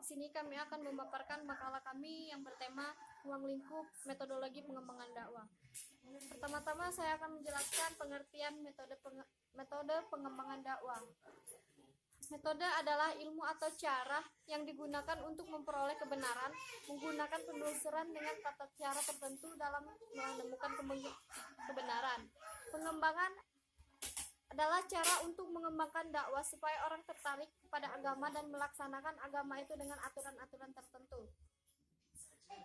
sini kami akan memaparkan makalah kami yang bertema ruang lingkup metodologi pengembangan dakwah. Pertama-tama saya akan menjelaskan pengertian metode pengembangan dakwah. Metode adalah ilmu atau cara yang digunakan untuk memperoleh kebenaran, menggunakan penelusuran dengan tata cara tertentu dalam menemukan kebenaran. Pengembangan adalah cara untuk mengembangkan dakwah supaya orang tertarik kepada agama dan melaksanakan agama itu dengan aturan-aturan tertentu.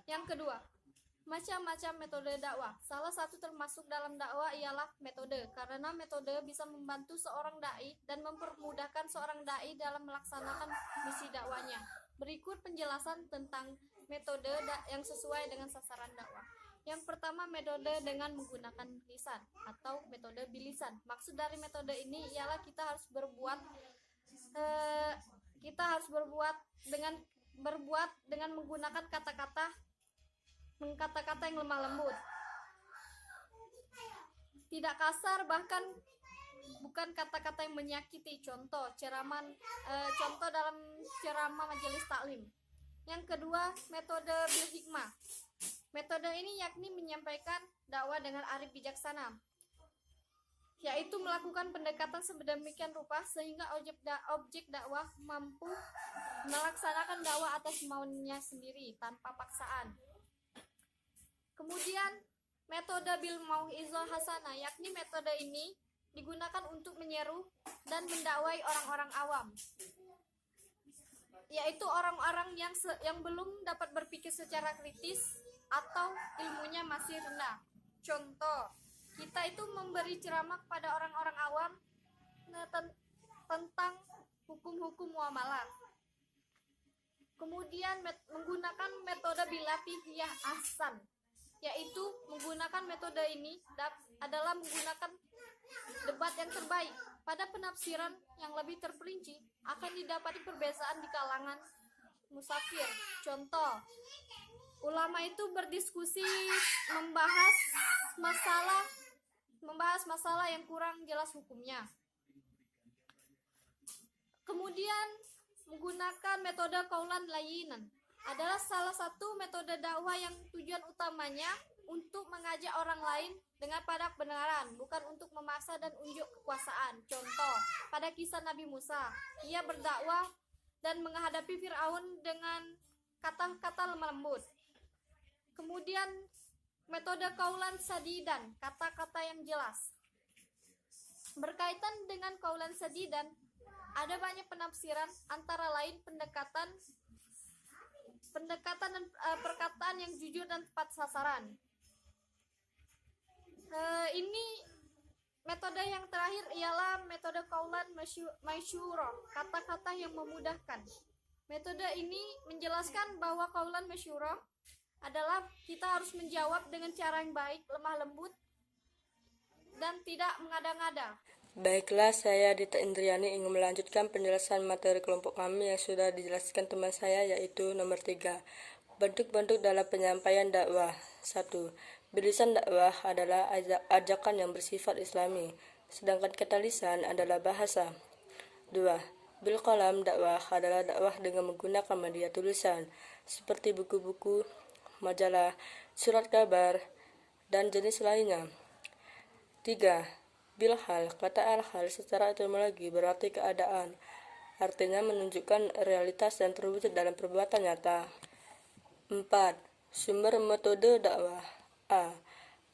Yang kedua, macam-macam metode dakwah. Salah satu termasuk dalam dakwah ialah metode, karena metode bisa membantu seorang dai dan mempermudahkan seorang dai dalam melaksanakan misi dakwahnya. Berikut penjelasan tentang metode yang sesuai dengan sasaran dakwah. Yang pertama, metode dengan menggunakan lisan atau metode bilisan. Maksud dari metode ini ialah kita harus berbuat dengan menggunakan kata-kata yang lemah lembut, tidak kasar, bahkan bukan kata-kata yang menyakiti. Contoh dalam ceramah majelis taklim. Yang kedua, metode bil hikmah. Metode ini yakni menyampaikan dakwah dengan arif bijaksana, yaitu melakukan pendekatan sedemikian rupa sehingga objek dakwah mampu melaksanakan dakwah atas maunya sendiri tanpa paksaan. Kemudian metode bil mau'izah hasanah, yakni metode ini digunakan untuk menyeru dan mendakwai orang-orang awam, yaitu orang-orang yang belum dapat berpikir secara kritis atau ilmunya masih rendah. Contoh, kita itu memberi ceramah kepada orang-orang awam tentang hukum-hukum muamalah. Kemudian menggunakan metode bilatihiyah ahsan, yaitu menggunakan metode ini adalah menggunakan debat yang terbaik. Pada penafsiran yang lebih terperinci akan didapati perbedaan di kalangan musafir. Contoh, ulama itu berdiskusi membahas masalah yang kurang jelas hukumnya. Kemudian menggunakan metode qaulan layyinan adalah salah satu metode dakwah yang tujuan utamanya untuk mengajak orang lain pada kebenaran, bukan untuk memaksa dan unjuk kekuasaan. Contoh, pada kisah Nabi Musa, ia berdakwah dan menghadapi Fir'aun dengan kata-kata lemah lembut. Kemudian metode qaulan sadidan, kata-kata yang jelas. Berkaitan dengan qaulan sadidan, ada banyak penafsiran, antara lain pendekatan dan perkataan yang jujur dan tepat sasaran. Ini metode yang terakhir ialah metode qaulan masyurah, kata-kata yang memudahkan. Metode ini menjelaskan bahwa qaulan masyurah adalah kita harus menjawab dengan cara yang baik, lemah lembut, dan tidak mengada-ngada. Baiklah, saya Dita Indriani ingin melanjutkan penjelasan materi kelompok kami yang sudah dijelaskan teman saya, yaitu nomor 3. Bentuk-bentuk dalam penyampaian dakwah. 1. Bilisan dakwah adalah ajakan yang bersifat islami, sedangkan kata lisan adalah bahasa. 2. Bil qalam dakwah adalah dakwah dengan menggunakan media tulisan, seperti buku-buku, majalah, surat kabar, dan jenis lainnya. 3. Bil hal, kata al-hal secara etimologi berarti keadaan, artinya menunjukkan realitas dan terwujud dalam perbuatan nyata. 4. Sumber metode dakwah. A.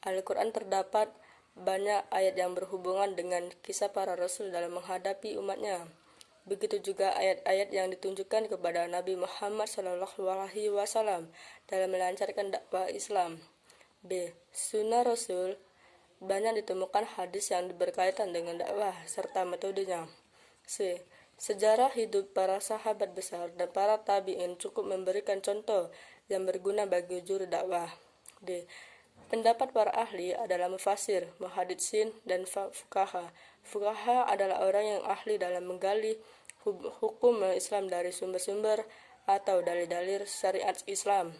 Al-Quran terdapat banyak ayat yang berhubungan dengan kisah para rasul dalam menghadapi umatnya. Begitu juga ayat-ayat yang ditunjukkan kepada Nabi Muhammad SAW dalam melancarkan dakwah Islam. B. Sunnah Rasul. Banyak ditemukan hadis yang berkaitan dengan dakwah serta metodenya. C. Sejarah hidup para sahabat besar dan para tabi'in cukup memberikan contoh yang berguna bagi juru dakwah. D. Pendapat para ahli adalah mufasir, muhaditsin, dan fuqaha. Fuqaha adalah orang yang ahli dalam menggali hukum Islam dari sumber-sumber atau dalil-dalil syariat Islam.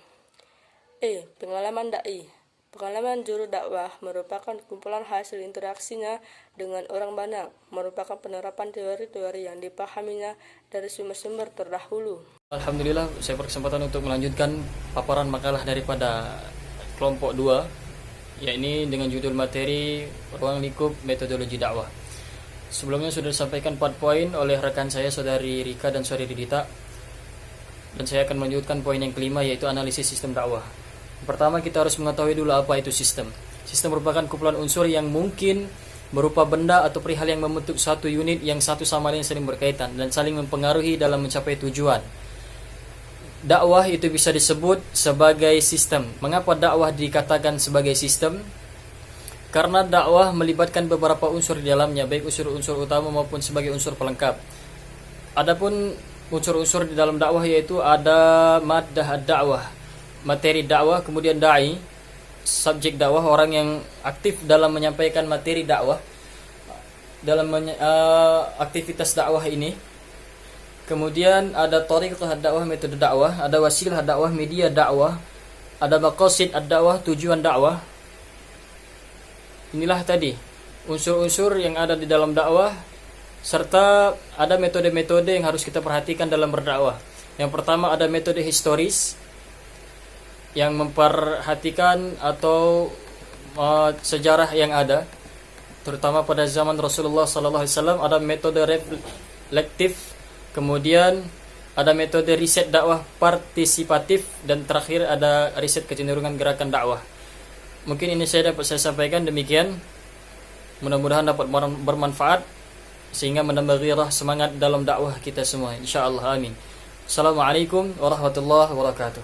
E. Pengalaman da'i. Pengalaman juru dakwah merupakan kumpulan hasil interaksinya dengan orang banyak, merupakan penerapan teori-teori yang dipahaminya dari sumber-sumber terdahulu. Alhamdulillah, saya berkesempatan untuk melanjutkan paparan makalah daripada kelompok 2, yakni dengan judul materi ruang lingkup metodologi dakwah. Sebelumnya sudah disampaikan 4 poin oleh rekan saya, Saudari Rika dan Saudari Dita, dan saya akan melanjutkan poin yang kelima, yaitu analisis sistem dakwah. Pertama, kita harus mengetahui dulu apa itu sistem. Sistem merupakan kumpulan unsur yang mungkin berupa benda atau perihal yang membentuk satu unit yang satu sama lain saling berkaitan dan saling mempengaruhi dalam mencapai tujuan. Dakwah itu bisa disebut sebagai sistem. Mengapa dakwah dikatakan sebagai sistem? Karena dakwah melibatkan beberapa unsur di dalamnya, baik unsur-unsur utama maupun sebagai unsur pelengkap. Adapun unsur-unsur di dalam dakwah yaitu ada maddah ad-dakwah, materi dakwah, kemudian da'i, subjek dakwah, orang yang aktif dalam menyampaikan materi dakwah, dalam aktivitas dakwah ini. Kemudian ada thariqah ad-dakwah, metode dakwah, ada wasilah dakwah, media dakwah, ada maqasid ad-dakwah, tujuan dakwah. Inilah tadi unsur-unsur yang ada di dalam dakwah, serta ada metode-metode yang harus kita perhatikan dalam berdakwah. Yang pertama ada metode historis, yang memperhatikan atau sejarah yang ada, terutama pada zaman Rasulullah SAW. Ada metode reflektif, kemudian ada metode riset dakwah partisipatif, dan terakhir ada riset kecenderungan gerakan dakwah. Mungkin ini saya dapat saya sampaikan demikian. Mudah-mudahan dapat bermanfaat sehingga menambah gairah semangat dalam dakwah kita semua, insyaallah, amin. Assalamualaikum warahmatullahi wabarakatuh.